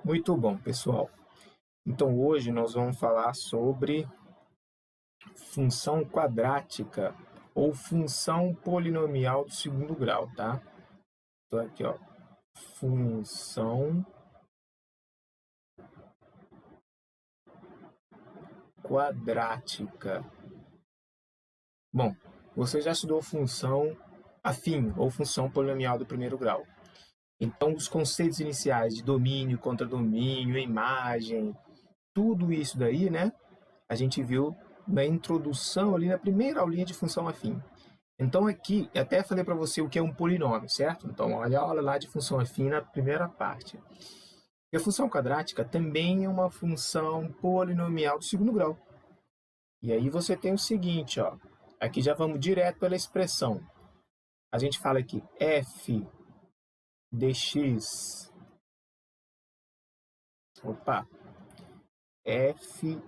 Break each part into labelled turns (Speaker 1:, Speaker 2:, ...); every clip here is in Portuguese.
Speaker 1: Muito bom, pessoal. Então, hoje nós vamos falar sobre função quadrática ou função polinomial do segundo grau, tá? Então, aqui, ó, função quadrática. Bom, você já estudou função afim ou função polinomial do primeiro grau. Então, os conceitos iniciais de domínio, contradomínio, imagem, tudo isso daí, né? A gente viu na introdução ali na primeira aulinha de função afim. Então aqui, eu até falei para você o que é um polinômio, certo? Então olha a aula lá de função afim na primeira parte. E a função quadrática também é uma função polinomial do segundo grau. E aí você tem o seguinte, ó. Aqui já vamos direto pela expressão. A gente fala aqui f de x. Opa. F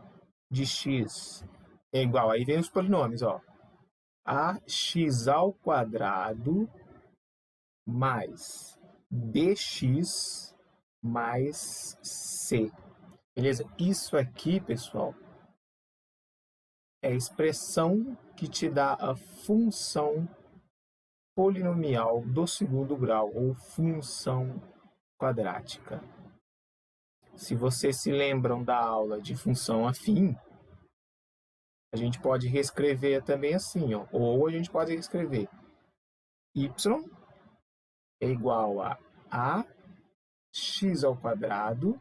Speaker 1: de x é igual. Aí vem os polinômios, ó. Ax ao quadrado mais bx mais c. Beleza? Isso aqui, pessoal, é a expressão que te dá a função polinomial do segundo grau, ou função quadrática. Se vocês se lembram da aula de função afim, a gente pode reescrever também assim, ó. Ou a gente pode reescrever y é igual a ax ao quadrado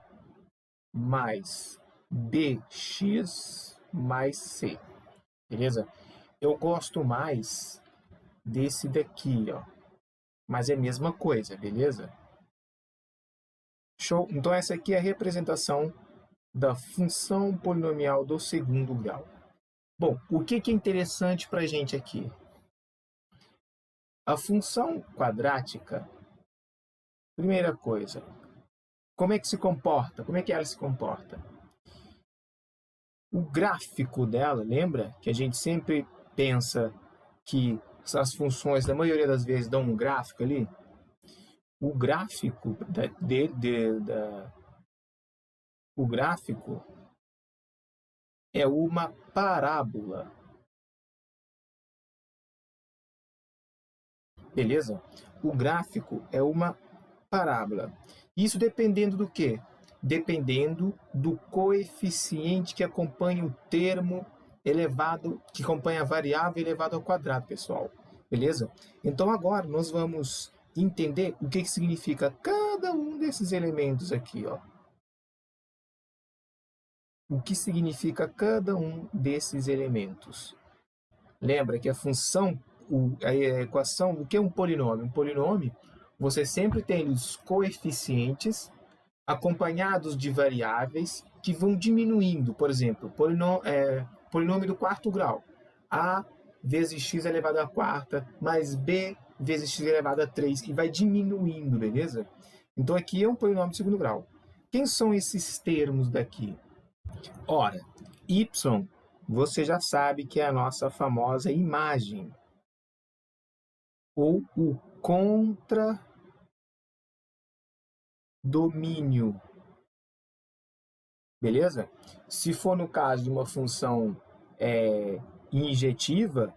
Speaker 1: mais bx mais c. Beleza? Eu gosto mais desse daqui, ó. Mas é a mesma coisa, beleza? Show? Então essa aqui é a representação da função polinomial do segundo grau. Bom, o que é interessante para a gente aqui? A função quadrática, primeira coisa, como é que se comporta? Como é que ela se comporta? O gráfico dela, lembra que a gente sempre pensa que as funções, na maioria das vezes, dão um gráfico ali? O gráfico o gráfico é uma parábola. Beleza? O gráfico é uma parábola. Isso dependendo do quê? Dependendo do coeficiente que acompanha o termo elevado, que acompanha a variável elevado ao quadrado, pessoal. Beleza? Então agora nós vamos entender o que significa cada um desses elementos aqui, ó. O que significa cada um desses elementos? Lembra que a função, a equação, o que é um polinômio? Um polinômio, você sempre tem os coeficientes acompanhados de variáveis que vão diminuindo. Por exemplo, polinômio do quarto grau. A vezes x elevado à quarta, mais b vezes x elevado a 3, e vai diminuindo, beleza? Então aqui é um polinômio de segundo grau. Quem são esses termos daqui? Ora, y, você já sabe que é a nossa famosa imagem, ou o contradomínio. Beleza? Se for no caso de uma função injetiva,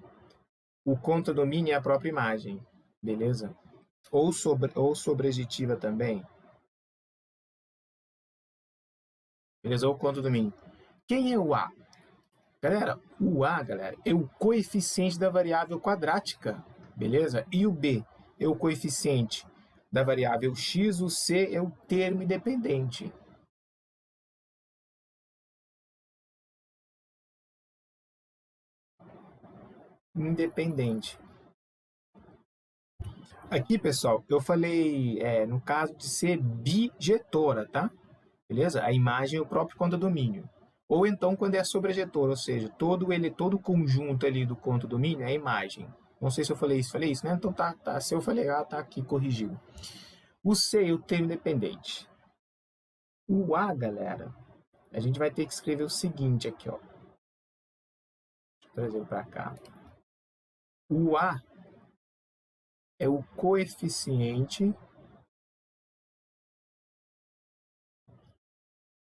Speaker 1: o contradomínio é a própria imagem. Beleza? Ou sobrejetiva também. Beleza? Ou contradomínio. Quem é o A? Galera, o A, galera, é o coeficiente da variável quadrática. Beleza? E o B é o coeficiente da variável x, o C é o termo independente. Independente. Aqui, pessoal, eu falei no caso de ser bijetora, tá? Beleza? A imagem é o próprio contradomínio. Ou então quando é sobrejetora, ou seja, todo o conjunto ali do contradomínio é a imagem. Não sei se eu falei isso, né? Então tá. Se eu falei tá aqui corrigido. O C é o termo independente. O A, galera, a gente vai ter que escrever o seguinte aqui, ó. Deixa eu trazer para cá. O A é o coeficiente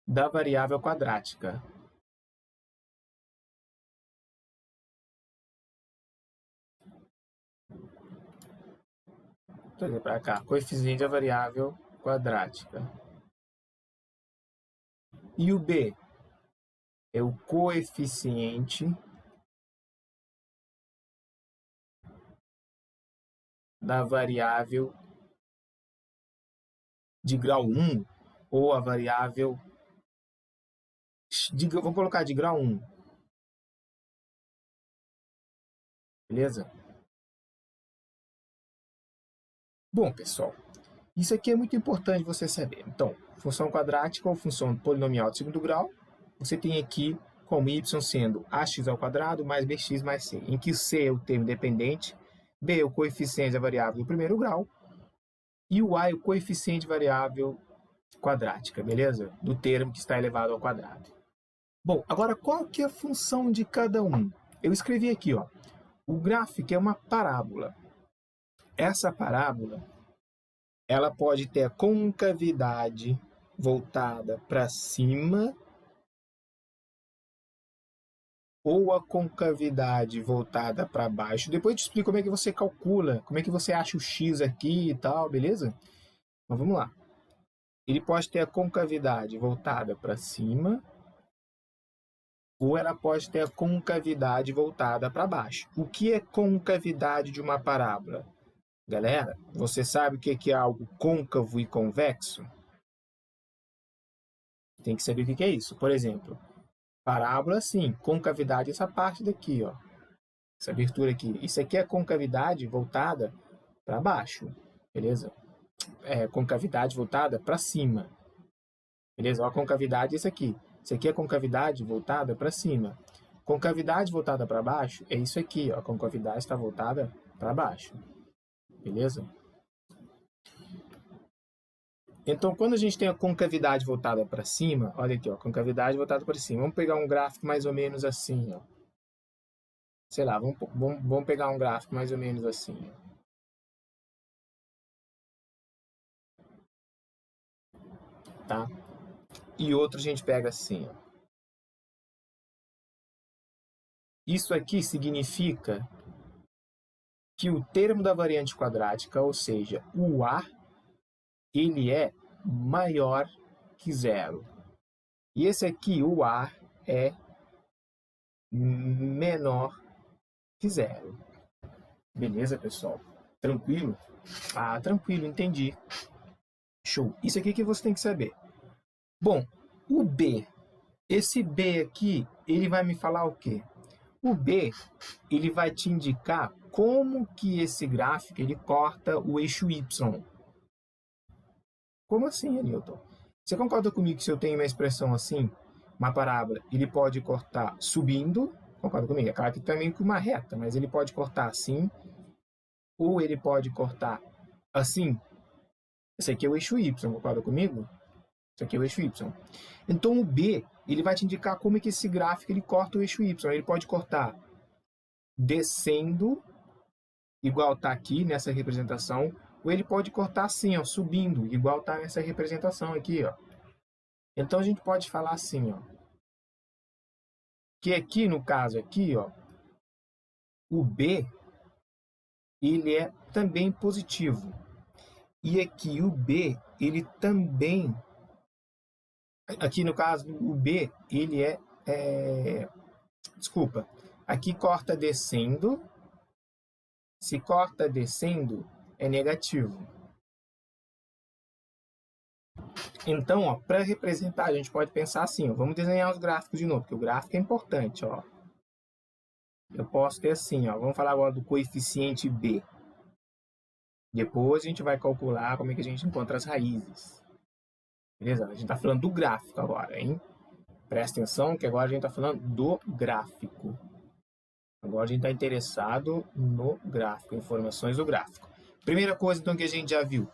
Speaker 1: da variável quadrática. Vou trazer para cá, coeficiente da variável quadrática. E o B é o coeficiente da variável de grau 1, ou a variável, vou colocar de grau 1. Beleza? Bom, pessoal, isso aqui é muito importante você saber. Então, função quadrática ou função polinomial de segundo grau, você tem aqui como y sendo ax² mais bx mais c, em que c é o termo dependente, b é o coeficiente da variável do primeiro grau, e o a é o coeficiente variável quadrática, beleza? Do termo que está elevado ao quadrado. Bom, agora qual que é a função de cada um? Eu escrevi aqui, ó. O gráfico é uma parábola. Essa parábola, ela pode ter a concavidade voltada para cima ou a concavidade voltada para baixo. Depois eu te explico como é que você calcula, como é que você acha o x aqui e tal, beleza? Mas vamos lá. Ele pode ter a concavidade voltada para cima ou ela pode ter a concavidade voltada para baixo. O que é concavidade de uma parábola? Galera, você sabe o que é algo côncavo e convexo? Tem que saber o que é isso. Por exemplo, parábola, sim, concavidade, essa parte daqui, ó. Essa abertura aqui. Isso aqui é concavidade voltada para baixo, beleza? É concavidade voltada para cima, beleza? Ó, a concavidade é isso aqui. Isso aqui é concavidade voltada para cima. Concavidade voltada para baixo é isso aqui, ó. A concavidade está voltada para baixo, beleza? Então, quando a gente tem a concavidade voltada para cima, olha aqui, ó, concavidade voltada para cima. Vamos pegar um gráfico mais ou menos assim, ó. Sei lá, vamos pegar um gráfico mais ou menos assim, ó. Tá? E outro a gente pega assim, ó. Isso aqui significa que o termo da variante quadrática, ou seja, o a, ele é maior que zero. E esse aqui, o a, é menor que zero. Beleza, pessoal? Tranquilo? Ah, tranquilo, entendi. Show. Isso aqui que você tem que saber. Bom, o B. Esse B aqui, ele vai me falar o quê? O B, ele vai te indicar como que esse gráfico ele corta o eixo Y. Como assim, Anilton? Você concorda comigo que se eu tenho uma expressão assim, uma parábola, ele pode cortar subindo, concorda comigo? É claro que também com uma reta, mas ele pode cortar assim, ou ele pode cortar assim. Esse aqui é o eixo Y, concorda comigo? Isso aqui é o eixo Y. Então o B, ele vai te indicar como é que esse gráfico ele corta o eixo Y. Ele pode cortar descendo, igual está aqui nessa representação, ou ele pode cortar assim, ó, subindo, igual está nessa representação aqui, ó. Então a gente pode falar assim, ó, que aqui no caso aqui, ó, o B ele é também positivo. E aqui o B, ele também, aqui no caso o B, ele desculpa, aqui corta descendo. Se corta descendo, é negativo. Então, para representar, a gente pode pensar assim, ó, vamos desenhar os gráficos de novo, porque o gráfico é importante. Ó. Eu posso ter assim, ó, vamos falar agora do coeficiente B. Depois a gente vai calcular como é que a gente encontra as raízes. Beleza? A gente está falando do gráfico agora, hein? Presta atenção que agora a gente está falando do gráfico. Agora a gente está interessado no gráfico, informações do gráfico. Primeira coisa, então, que a gente já viu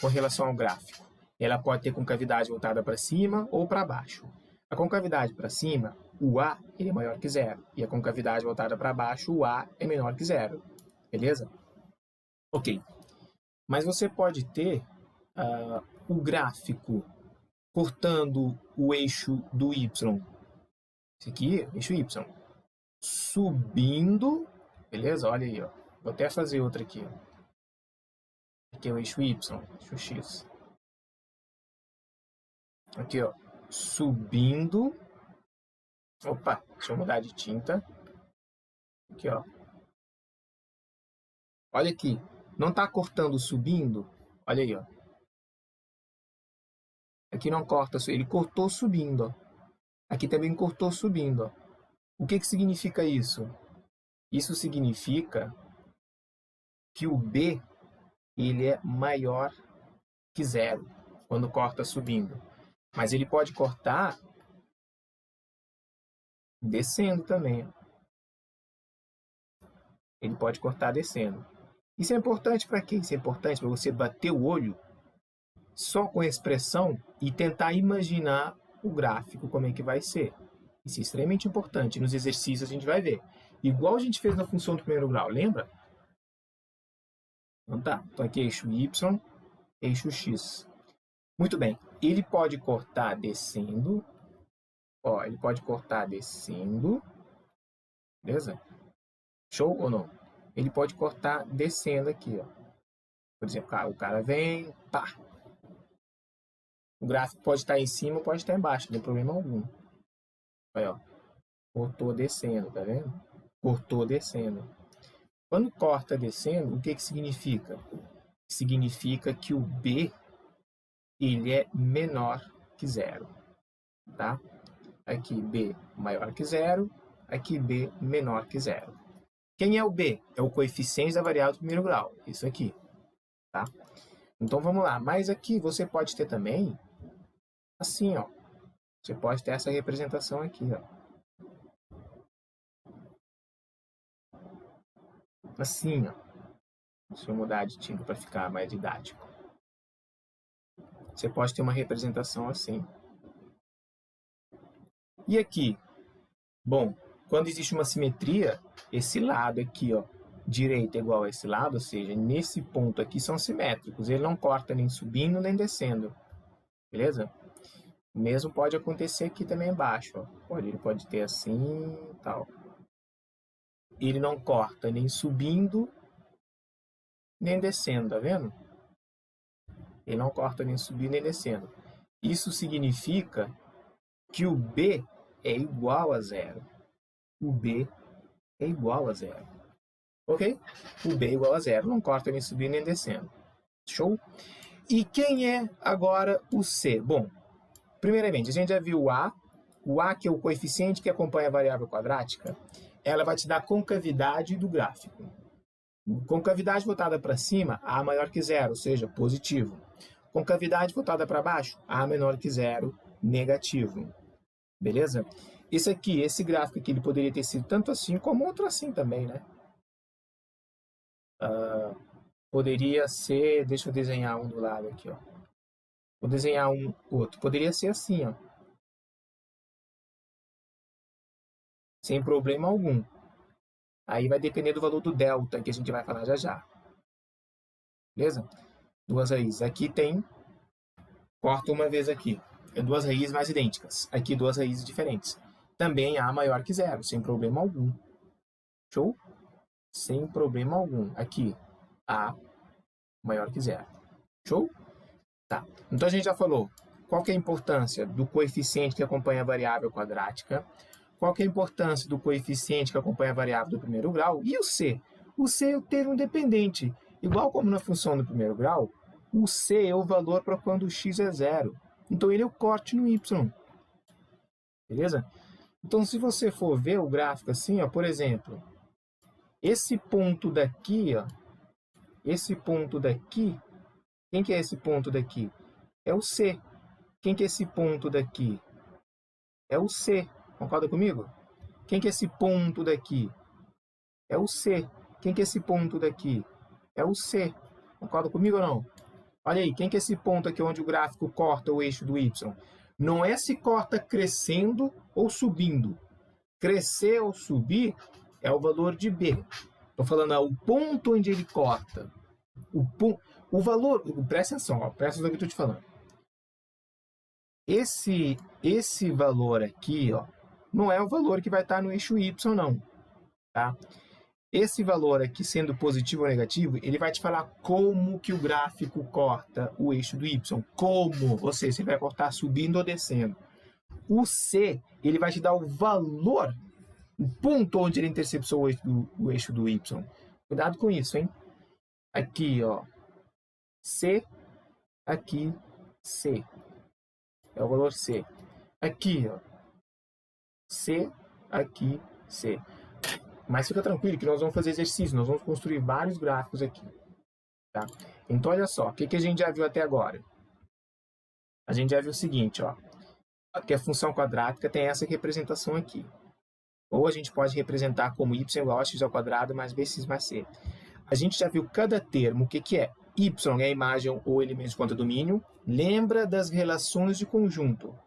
Speaker 1: com relação ao gráfico. Ela pode ter concavidade voltada para cima ou para baixo. A concavidade para cima, o A, ele é maior que zero. E a concavidade voltada para baixo, o A é menor que zero. Beleza? Ok. Mas você pode ter o gráfico cortando o eixo do Y. Esse aqui, eixo Y. Subindo, beleza? Olha aí, ó. Vou até fazer outra aqui, ó. Aqui é o eixo Y, eixo X. Aqui, ó. Subindo. Opa, deixa eu mudar de tinta. Aqui, ó. Olha aqui. Não tá cortando subindo? Olha aí, ó. Aqui não corta, ele cortou subindo, ó. Aqui também cortou subindo, ó. O que significa isso? Isso significa que o B ele é maior que zero quando corta subindo. Mas ele pode cortar descendo também. Ele pode cortar descendo. Isso é importante para quê? Isso é importante para você bater o olho só com a expressão e tentar imaginar o gráfico, como é que vai ser. Isso é extremamente importante. Nos exercícios a gente vai ver. Igual a gente fez na função do primeiro grau, lembra? Então tá. Então aqui é eixo Y, eixo X. Muito bem. Ele pode cortar descendo. Ó, ele pode cortar descendo. Beleza? Show ou não? Ele pode cortar descendo aqui, ó. Por exemplo, o cara vem, pá. O gráfico pode estar em cima, pode estar embaixo, não tem problema algum. Olha, ó. Cortou descendo, tá vendo? Cortou descendo. Quando corta descendo, o que significa? Significa que o B ele é menor que zero, tá? Aqui B maior que zero, aqui B menor que zero. Quem é o B? É o coeficiente da variável do primeiro grau, isso aqui, tá? Então vamos lá, mas aqui você pode ter também assim, ó. Você pode ter essa representação aqui, ó. Assim, ó. Deixa eu mudar de tinta para ficar mais didático. Você pode ter uma representação assim. E aqui? Bom, quando existe uma simetria, esse lado aqui, ó, direito é igual a esse lado, ou seja, nesse ponto aqui são simétricos. Ele não corta nem subindo nem descendo. Beleza? O mesmo pode acontecer aqui também embaixo, ó. Ele pode ter assim e tal. Ele não corta nem subindo nem descendo, tá vendo? Ele não corta nem subindo nem descendo. Isso significa que o B é igual a zero. O B é igual a zero. Ok? O B é igual a zero. Não corta nem subindo nem descendo. Show? E quem é agora o C? Bom, primeiramente, a gente já viu o A. O A, que é o coeficiente que acompanha a variável quadrática, ela vai te dar a concavidade do gráfico. Concavidade voltada para cima, A maior que zero, ou seja, positivo. Concavidade voltada para baixo, A menor que zero, negativo. Beleza? Esse gráfico aqui, ele poderia ter sido tanto assim como outro assim também, né? Poderia ser, deixa eu desenhar um do lado aqui, ó. Vou desenhar um outro. Poderia ser assim, ó. Sem problema algum. Aí vai depender do valor do delta, que a gente vai falar já já. Beleza? Duas raízes. Aqui tem... Corta uma vez aqui. É duas raízes mais idênticas. Aqui duas raízes diferentes. Também A maior que zero, sem problema algum. Show? Sem problema algum. Aqui, A maior que zero. Show? Tá. Então a gente já falou qual que é a importância do coeficiente que acompanha a variável quadrática, qual que é a importância do coeficiente que acompanha a variável do primeiro grau, e o C. O C é o termo dependente. Igual como na função do primeiro grau, o C é o valor para quando o x é zero. Então ele é o corte no y. Beleza? Então se você for ver o gráfico assim, ó, por exemplo, esse ponto daqui, ó, esse ponto daqui, quem que é esse ponto daqui? É o C. Quem que é esse ponto daqui? É o C. Concorda comigo? Quem que é esse ponto daqui? É o C. Quem que é esse ponto daqui? É o C. Concorda comigo ou não? Olha aí, quem que é esse ponto aqui onde o gráfico corta o eixo do Y? Não é se corta crescendo ou subindo. Crescer ou subir é o valor de B. Estou falando o ponto onde ele corta. O valor, presta atenção no que eu estou te falando. esse valor aqui, ó, não é o valor que vai estar no eixo Y, não. Tá? Esse valor aqui, sendo positivo ou negativo, ele vai te falar como que o gráfico corta o eixo do Y. Como, ou seja, se ele vai cortar subindo ou descendo. O C, ele vai te dar o valor, o ponto onde ele interceptou o eixo do Y. Cuidado com isso, hein? Aqui, ó. C, aqui, C. É o valor C. Aqui, ó. C, aqui, C. Mas fica tranquilo que nós vamos fazer exercício, nós vamos construir vários gráficos aqui. Tá? Então, olha só, o que a gente já viu até agora? A gente já viu o seguinte, ó, que a função quadrática tem essa representação aqui. Ou a gente pode representar como y igual a x ao quadrado mais bx mais c. A gente já viu cada termo, o que é? Y é a imagem ou elemento de contra-domínio. Lembra das relações de conjunto.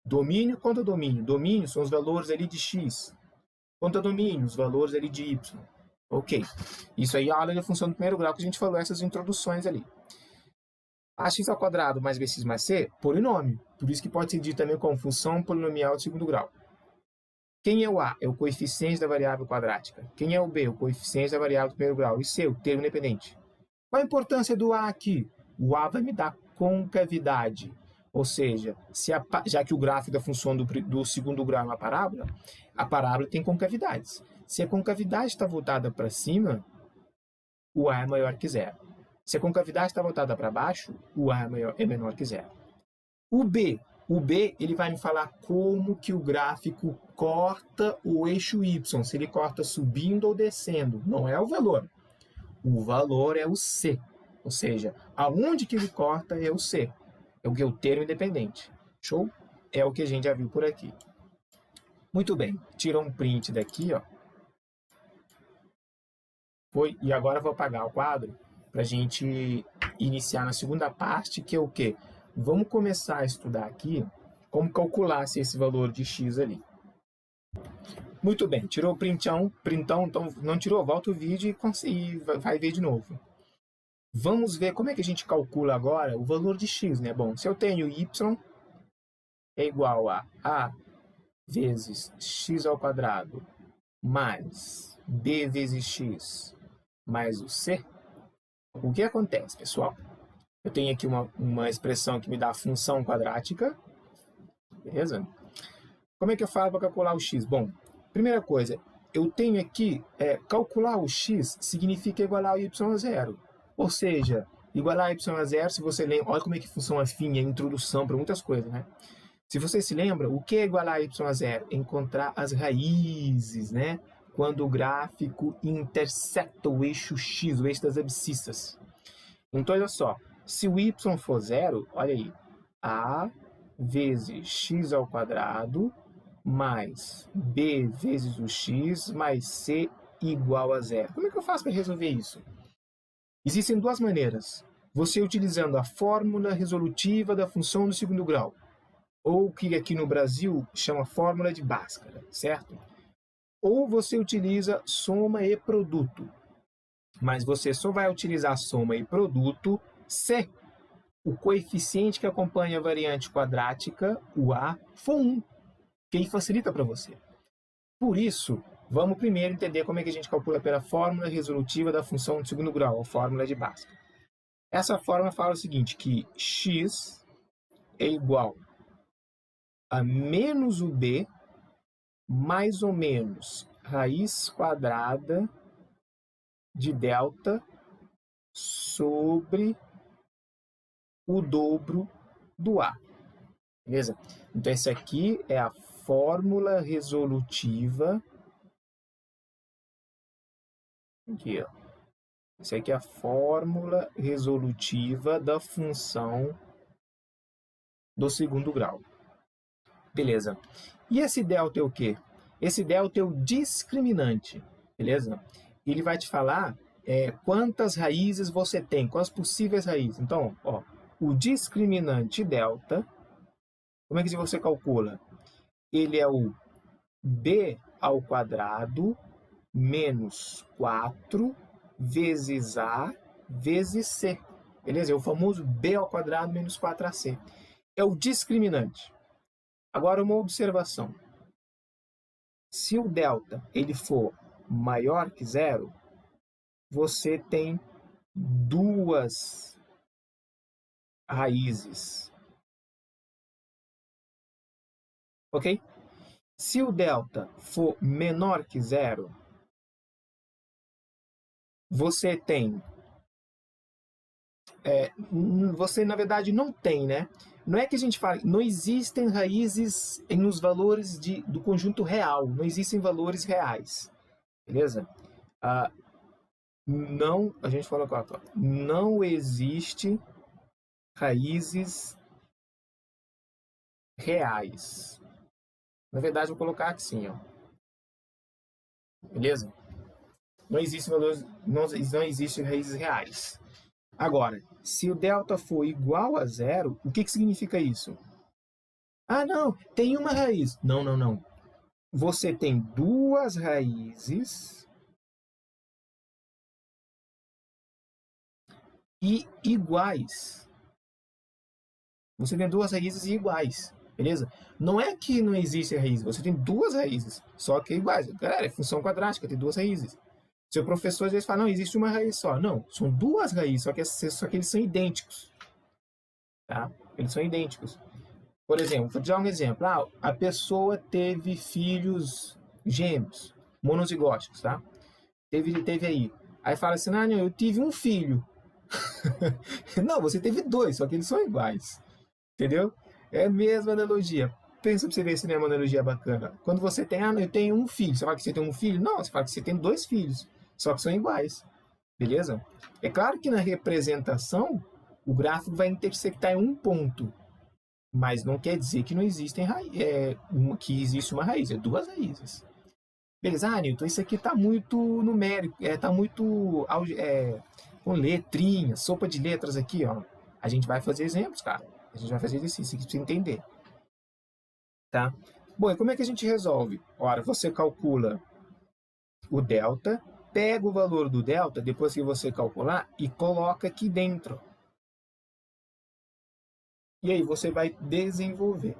Speaker 1: Domínio contra domínio. Domínio são os valores ali de x. Contra-domínio, os valores ali de y. Ok. Isso aí é a aula da função do primeiro grau que a gente falou essas introduções ali. Ax ao quadrado mais bx mais c, polinômio. Por isso que pode ser dito também como função polinomial de segundo grau. Quem é o a? É o coeficiente da variável quadrática. Quem é o b? O coeficiente da variável do primeiro grau. E c? O termo independente. Qual a importância do a aqui? O a vai me dar concavidade. Ou seja, já que o gráfico da função do segundo grau é uma parábola, a parábola tem concavidades. Se a concavidade está voltada para cima, o a é maior que zero. Se a concavidade está voltada para baixo, o a é menor que zero. O b ele vai me falar como que o gráfico corta o eixo y, se ele corta subindo ou descendo. Não é o valor. O valor é o c. Ou seja, aonde que ele corta é o c. É o termo independente. Show? É o que a gente já viu por aqui. Muito bem. Tira um print daqui, ó. Foi. E agora eu vou apagar o quadro para a gente iniciar na segunda parte, que é o quê? Vamos começar a estudar aqui como calcular esse valor de x ali. Muito bem. Tirou o printão, então não tirou, volta o vídeo e vai ver de novo. Vamos ver como é que a gente calcula agora o valor de x, né? Bom, se eu tenho y é igual a vezes x ao quadrado mais b vezes x mais o c, o que acontece, pessoal? Eu tenho aqui uma expressão que me dá a função quadrática, beleza? Como é que eu falo para calcular o x? Bom, primeira coisa, eu tenho aqui, calcular o x significa igualar o y a zero. Ou seja, igualar y a zero, se você lembra, olha como é que funciona afim, é a introdução para muitas coisas, né? Se você se lembra, o que é igualar y a zero? Encontrar as raízes, né? Quando o gráfico intercepta o eixo x, o eixo das abscissas. Então, olha só, se o y for zero, olha aí, a vezes x ao quadrado mais b vezes o x mais c igual a zero. Como é que eu faço para resolver isso? Existem duas maneiras. Você utilizando a fórmula resolutiva da função do segundo grau, ou que aqui no Brasil chama fórmula de Bhaskara, certo? Ou você utiliza soma e produto. Mas você só vai utilizar soma e produto se o coeficiente que acompanha a variante quadrática, o a, for 1, que aí facilita para você. Por isso, vamos primeiro entender como é que a gente calcula pela fórmula resolutiva da função de segundo grau, a fórmula de Bhaskara. Essa fórmula fala o seguinte, que x é igual a menos o b mais ou menos raiz quadrada de delta sobre o dobro do a. Beleza? Então, essa aqui é a fórmula resolutiva. Aqui, ó. Essa aqui é a fórmula resolutiva da função do segundo grau. Beleza. E esse delta é o quê? Esse delta é o discriminante. Beleza? Ele vai te falar quantas raízes você tem, quais possíveis raízes. Então, ó, o discriminante delta, como é que você calcula? Ele é o b ao quadrado menos 4 vezes a vezes c. Beleza? É o famoso b ao quadrado menos 4ac. é o discriminante. Agora, uma observação. Se o delta ele for maior que zero, você tem duas raízes. Ok? Se o delta for menor que zero, você tem... você, na verdade, não tem, né? Não é que a gente fala... Não existem raízes nos valores do conjunto real. Não existem valores reais. Beleza? Não... A gente fala agora. Não existe raízes reais. Na verdade, vou colocar assim, ó. Beleza? Não existe valores, não existe raízes reais. Agora, se o delta for igual a zero, o que significa isso? Ah, não, tem uma raiz. Não, não, não. Você tem duas raízes e iguais. Você tem duas raízes iguais, beleza? Não é que não existe raiz, você tem duas raízes, só que iguais. Galera, é função quadrática, tem duas raízes. Seu professor às vezes fala, não, existe uma raiz só. Não, são duas raízes, só que eles são idênticos. Tá? Eles são idênticos. Por exemplo, vou te dar um exemplo. A pessoa teve filhos gêmeos, monozigóticos, tá? Teve aí. Aí fala assim, não, eu tive um filho. Não, você teve dois, só que eles são iguais. Entendeu? É a mesma analogia. Pensa pra você ver se não é uma analogia bacana. Quando você tem, eu tenho um filho. Você fala que você tem um filho? Não, você fala que você tem dois filhos. Só que são iguais. Beleza? É claro que na representação, o gráfico vai intersectar em um ponto. Mas não quer dizer que não existem que existe uma raiz. É duas raízes. Beleza? Newton, isso aqui tá muito numérico. Tá muito com letrinhas, sopa de letras aqui, ó. A gente vai fazer exemplos, cara. A gente vai fazer exercício para você entender. Tá? Bom, e como é que a gente resolve? Ora, você calcula o delta, pega o valor do delta, depois que você calcular, e coloca aqui dentro. E aí você vai desenvolver.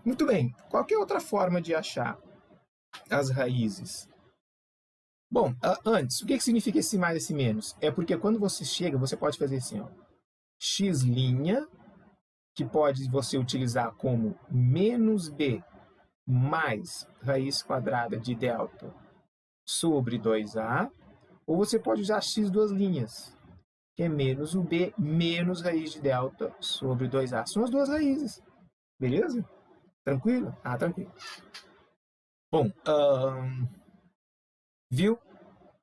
Speaker 1: Muito bem, qual que é outra forma de achar as raízes? Bom, antes, o que significa esse mais e esse menos? É porque quando você chega, você pode fazer assim, ó, x', que pode você utilizar como menos b mais raiz quadrada de delta sobre 2a, ou você pode usar x duas linhas, que é menos o b menos raiz de delta sobre 2a. São as duas raízes, beleza? Tranquilo? Tranquilo. Bom, viu?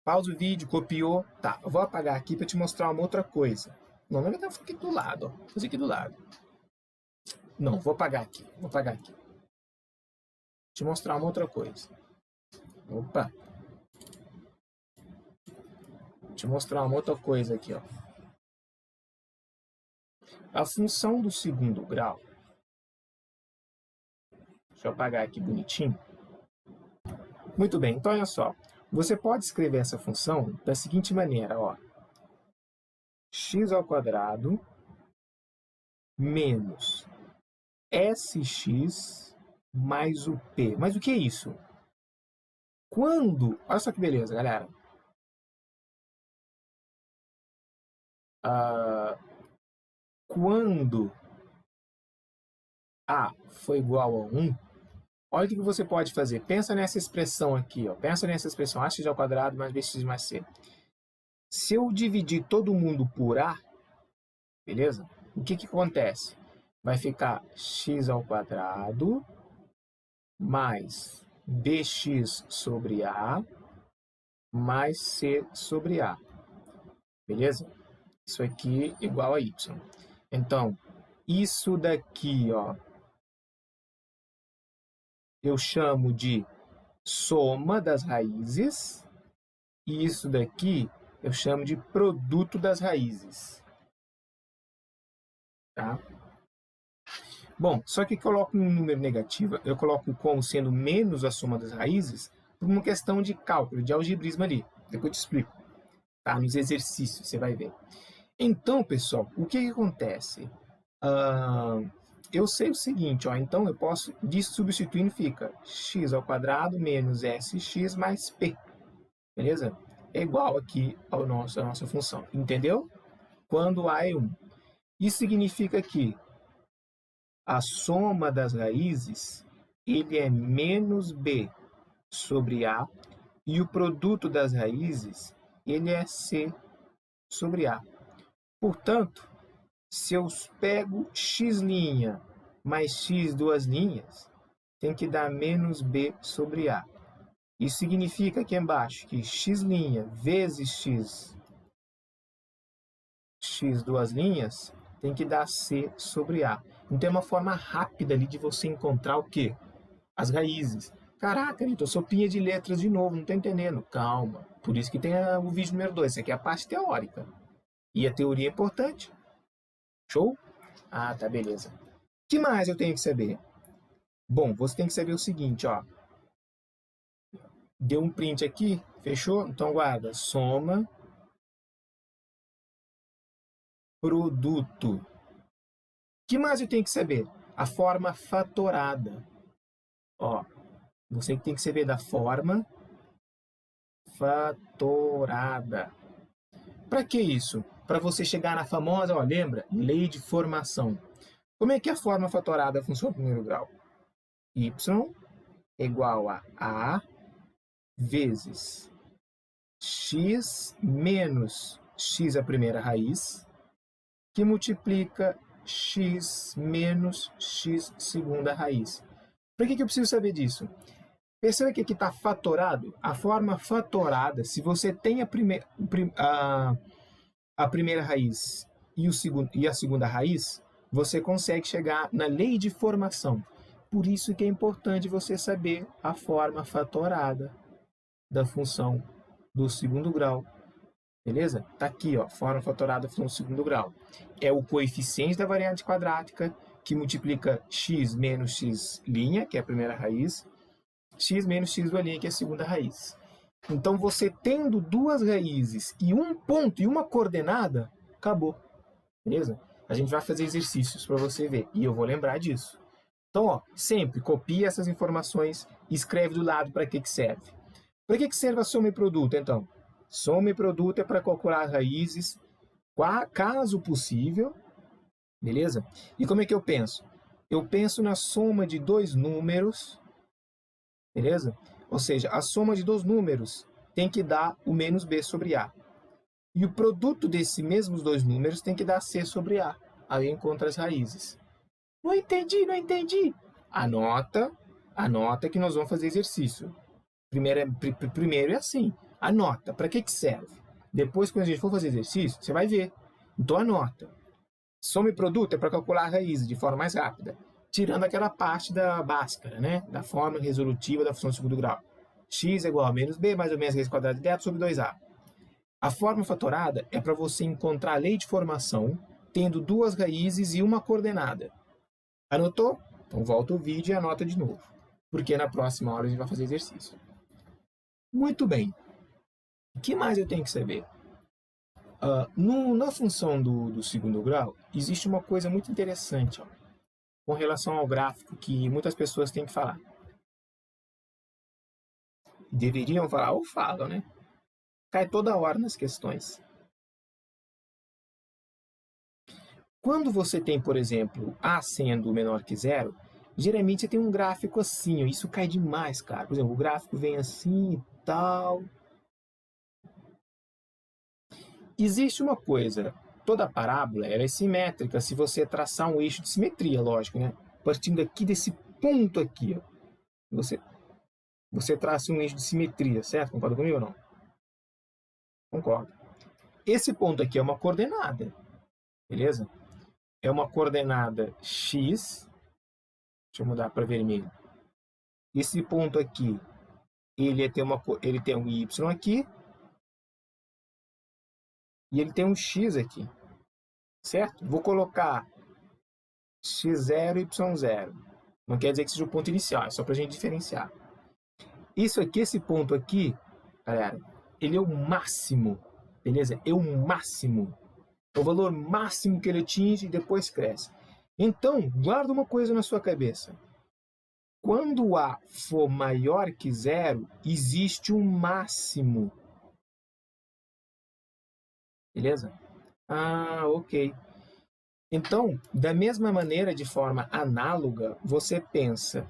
Speaker 1: Pausa o vídeo, copiou. Tá, eu vou apagar aqui para te mostrar uma outra coisa. Não, na verdade, vou aqui do lado, ó. Vou fazer aqui do lado. Não, vou apagar aqui. Vou apagar aqui. Te mostrar uma outra coisa. Opa! Te mostrar uma outra coisa aqui, ó. A função do segundo grau. Deixa eu apagar aqui bonitinho. Muito bem, então olha só. Você pode escrever essa função da seguinte maneira, ó. x² menos sx mais o p. Mas o que é isso? Quando... Olha só que beleza, galera. Quando a for igual a 1, olha o que você pode fazer. Pensa nessa expressão aqui, ó. Pensa nessa expressão ax² mais bx mais c. Se eu dividir todo mundo por a, beleza? O que acontece? Vai ficar x² mais bx sobre a mais c sobre a. Beleza? Isso aqui igual a y. Então, isso daqui, ó, eu chamo de soma das raízes, e isso daqui eu chamo de produto das raízes. Tá? Bom, só que coloco um número negativo, eu coloco como sendo menos a soma das raízes, por uma questão de cálculo, de algebrismo ali. Depois eu te explico. Tá? Nos exercícios, você vai ver. Então, pessoal, o que acontece? eu sei o seguinte, ó, então eu posso, disso substituindo fica x² menos sx mais p, beleza? É igual aqui à nossa função, entendeu? Quando A é 1. Isso significa que a soma das raízes ele é menos b sobre A e o produto das raízes ele é c sobre A. Portanto, se eu pego x' mais x duas linhas, tem que dar menos b sobre A. Isso significa aqui embaixo que x' vezes x duas linhas tem que dar c sobre A. Então é uma forma rápida ali de você encontrar o quê? As raízes. Caraca, Vitor, sopinha de letras de novo, não tô entendendo. Calma. Por isso que tem o vídeo número 2. Isso aqui é a parte teórica. E a teoria é importante. Show? Ah, tá, beleza. O que mais eu tenho que saber? Bom, você tem que saber o seguinte, ó. Deu um print aqui, fechou? Então guarda, soma, produto. O que mais eu tenho que saber? A forma fatorada. Ó, você tem que saber da forma fatorada. Para que isso? Para você chegar na famosa, ó, lembra? Lei de formação. Como é que a forma fatorada funciona no primeiro grau? Y é igual a A vezes x menos x a primeira raiz, que multiplica x menos x segunda raiz. Por que eu preciso saber disso? Perceba que aqui está fatorado. A forma fatorada, se você tem a primeira raiz e a segunda raiz, você consegue chegar na lei de formação. Por isso que é importante você saber a forma fatorada da função do segundo grau. Beleza? Tá aqui, ó, forma fatorada da função do segundo grau. É o coeficiente da variante quadrática que multiplica x menos x', que é a primeira raiz, x menos x duas linha, que é a segunda raiz. Então, você tendo duas raízes e um ponto e uma coordenada, acabou. Beleza? A gente vai fazer exercícios para você ver. E eu vou lembrar disso. Então, ó, sempre copia essas informações e escreve do lado para que serve. Para que serve a soma e produto, então? Soma e produto é para calcular as raízes, caso possível, beleza? E como é que eu penso? Eu penso na soma de dois números, beleza? Ou seja, a soma de dois números tem que dar o menos b sobre a. E o produto desses mesmos dois números tem que dar c sobre a. Aí eu encontro as raízes. Não entendi. Anota que nós vamos fazer exercício. Primeiro é assim, anota. Para que serve? Depois, quando a gente for fazer exercício, você vai ver. Então anota. Soma e produto é para calcular a raiz de forma mais rápida, tirando aquela parte da Bhaskara, né? Da forma resolutiva da função de segundo grau. X é igual a menos b mais ou menos raiz quadrada de delta sobre 2a. A forma fatorada é para você encontrar a lei de formação tendo duas raízes e uma coordenada. Anotou? Então volta o vídeo e anota de novo, porque na próxima aula a gente vai fazer exercício. Muito bem. O que mais eu tenho que saber? Na função do segundo grau, existe uma coisa muito interessante, ó, com relação ao gráfico que muitas pessoas têm que falar. Deveriam falar ou falam, né? Cai toda hora nas questões. Quando você tem, por exemplo, A sendo menor que zero, geralmente você tem um gráfico assim, ó, isso cai demais, cara. Por exemplo, o gráfico vem assim e tal. Existe uma coisa, toda parábola ela é simétrica se você traçar um eixo de simetria, lógico, né? Partindo aqui desse ponto aqui, ó, você traça um eixo de simetria, certo? Concorda comigo ou não? Concordo. Esse ponto aqui é uma coordenada, beleza? É uma coordenada x, deixa eu mudar para vermelho. Esse ponto aqui, ele tem um y aqui, e ele tem um x aqui, certo? Vou colocar x0 e y0. Não quer dizer que seja o ponto inicial, é só para a gente diferenciar. Isso aqui, esse ponto aqui, galera, ele é o máximo, beleza? É o máximo. É o valor máximo que ele atinge e depois cresce. Então, guarda uma coisa na sua cabeça. Quando A for maior que zero, existe um máximo. Beleza? Ah, ok. Então, da mesma maneira, de forma análoga, você pensa,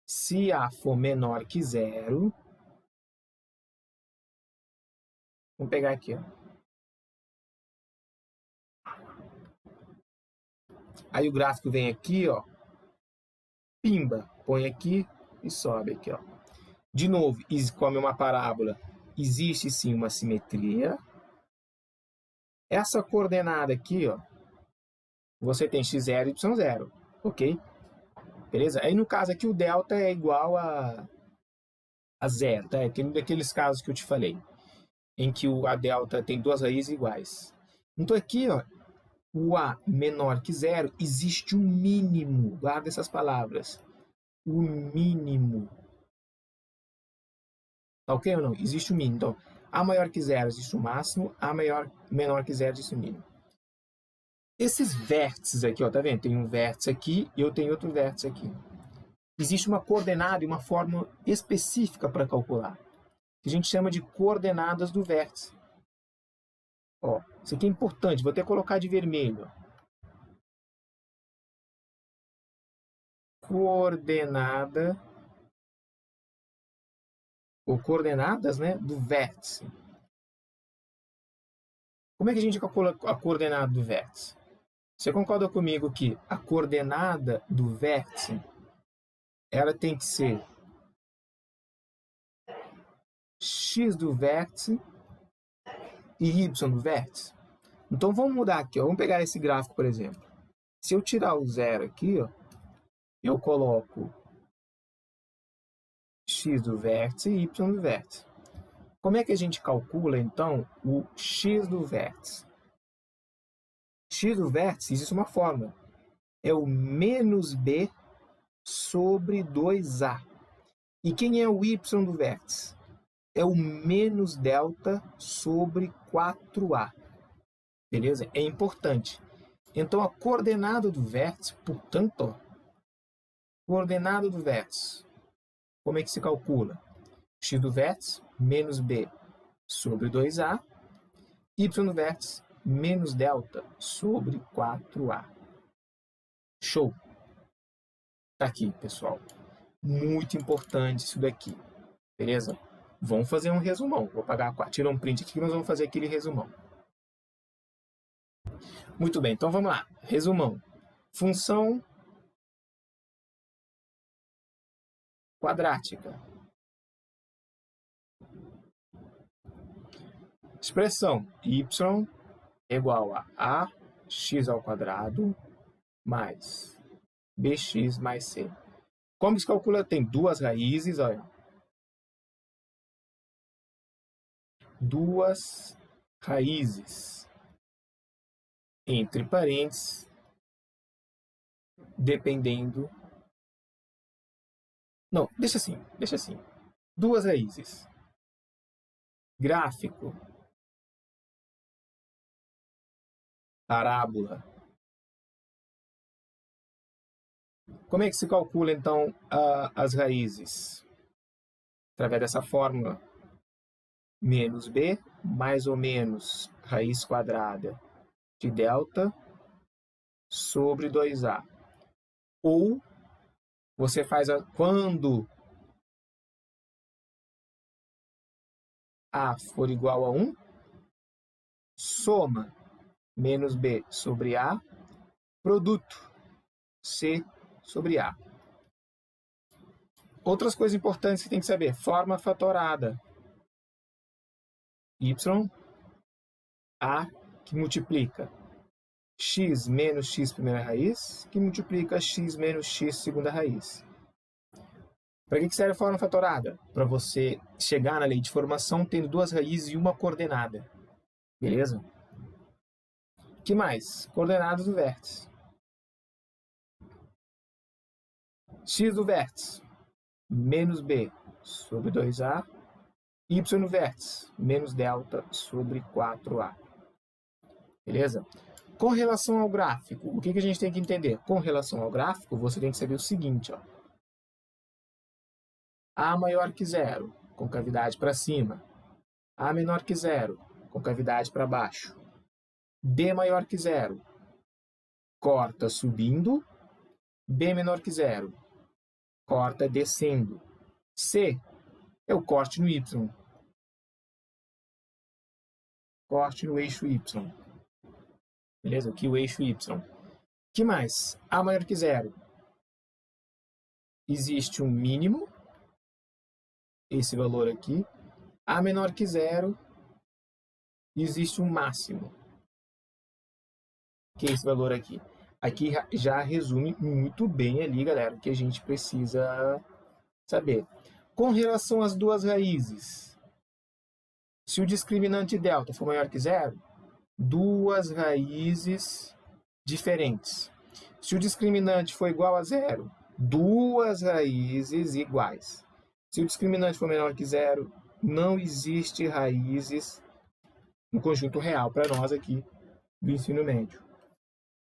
Speaker 1: se A for menor que zero, vamos pegar aqui, ó. Aí o gráfico vem aqui, ó, pimba, põe aqui e sobe aqui, ó. De novo, como é uma parábola, existe sim uma simetria. Essa coordenada aqui, ó, você tem x0 e y0, ok? Beleza? Aí no caso aqui o delta é igual a zero, tá? Daqueles casos que eu te falei, em que a delta tem duas raízes iguais. Então aqui, ó, o a menor que zero, existe um mínimo, guarda essas palavras, o mínimo. Tá ok ou não? Existe um mínimo. Então, a maior que zero existe o máximo, a menor que zero existe o mínimo. Esses vértices aqui, ó, tá vendo? Tem um vértice aqui e eu tenho outro vértice aqui. Existe uma coordenada e uma fórmula específica para calcular, que a gente chama de coordenadas do vértice. Ó, isso aqui é importante, vou até colocar de vermelho. Coordenada, ou coordenadas, né, do vértice. Como é que a gente calcula a coordenada do vértice? Você concorda comigo que a coordenada do vértice, ela tem que ser x do vértice e y do vértice? Então vamos mudar aqui, ó. Vamos pegar esse gráfico, por exemplo. Se eu tirar o zero aqui, ó, eu coloco x do vértice e y do vértice. Como é que a gente calcula, então, o x do vértice? X do vértice, existe uma fórmula. É o menos b sobre 2a. E quem é o y do vértice? É o menos delta sobre 4a. Beleza? É importante. Então, a coordenada do vértice, portanto, ó, coordenada do vértice, como é que se calcula? X do vértice, menos b sobre 2a, y do vértice, menos delta sobre 4a. Show! Tá aqui, pessoal. Muito importante isso daqui. Beleza? Vamos fazer um resumão. Vou tirar um print aqui que nós vamos fazer aquele resumão. Muito bem, então vamos lá. Resumão. Função quadrática. Expressão y igual a x ao quadrado mais bx mais c. Como se calcula? Tem duas raízes, olha. Duas raízes, entre parênteses, dependendo... Não, deixa assim. Duas raízes. Gráfico. Parábola. Como é que se calcula, então, as raízes? Através dessa fórmula. Menos b, mais ou menos raiz quadrada de delta sobre 2a. Ou você faz quando a for igual a 1, soma menos b sobre a, produto c sobre a. Outras coisas importantes que tem que saber. Forma fatorada. Y, a, que multiplica x menos x primeira raiz, que multiplica x menos x segunda raiz. Para que serve a forma fatorada? Para você chegar na lei de formação tendo duas raízes e uma coordenada. Beleza? Que mais? Coordenadas do vértice. X do vértice, menos b sobre 2a. Y no vértice, menos delta sobre 4a. Beleza? Com relação ao gráfico, o que a gente tem que entender? Com relação ao gráfico, você tem que saber o seguinte, ó. A maior que zero, concavidade para cima. A menor que zero, concavidade para baixo. B maior que zero, corta subindo. B menor que zero, corta descendo. C é o corte no Y. Corte no eixo Y. Beleza? Aqui o eixo Y. Que mais? A maior que zero. Existe um mínimo. Esse valor aqui. A menor que zero. Existe um máximo. Que é esse valor aqui. Aqui já resume muito bem ali, galera, o que a gente precisa saber. Com relação às duas raízes, se o discriminante delta for maior que zero, duas raízes diferentes. Se o discriminante for igual a zero, duas raízes iguais. Se o discriminante for menor que zero, não existe raízes no conjunto real para nós aqui do ensino médio.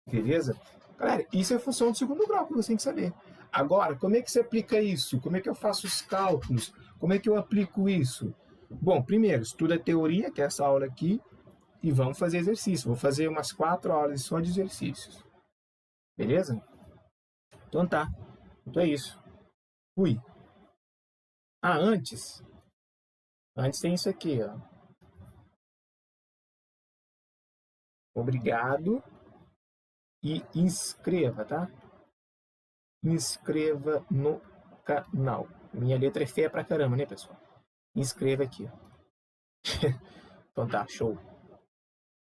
Speaker 1: Beleza? Galera, isso é função do segundo grau que você tem que saber. Agora, como é que você aplica isso? Como é que eu faço os cálculos? Como é que eu aplico isso? Bom, primeiro, estuda a teoria, que é essa aula aqui, e vamos fazer exercício. Vou fazer umas 4 aulas só de exercícios. Beleza? Então tá. Então é isso. Fui. Antes tem isso aqui, ó. Obrigado. E inscreva, tá? Inscreva no canal. Minha letra é feia pra caramba, né, pessoal? Inscreva aqui. Então tá, show.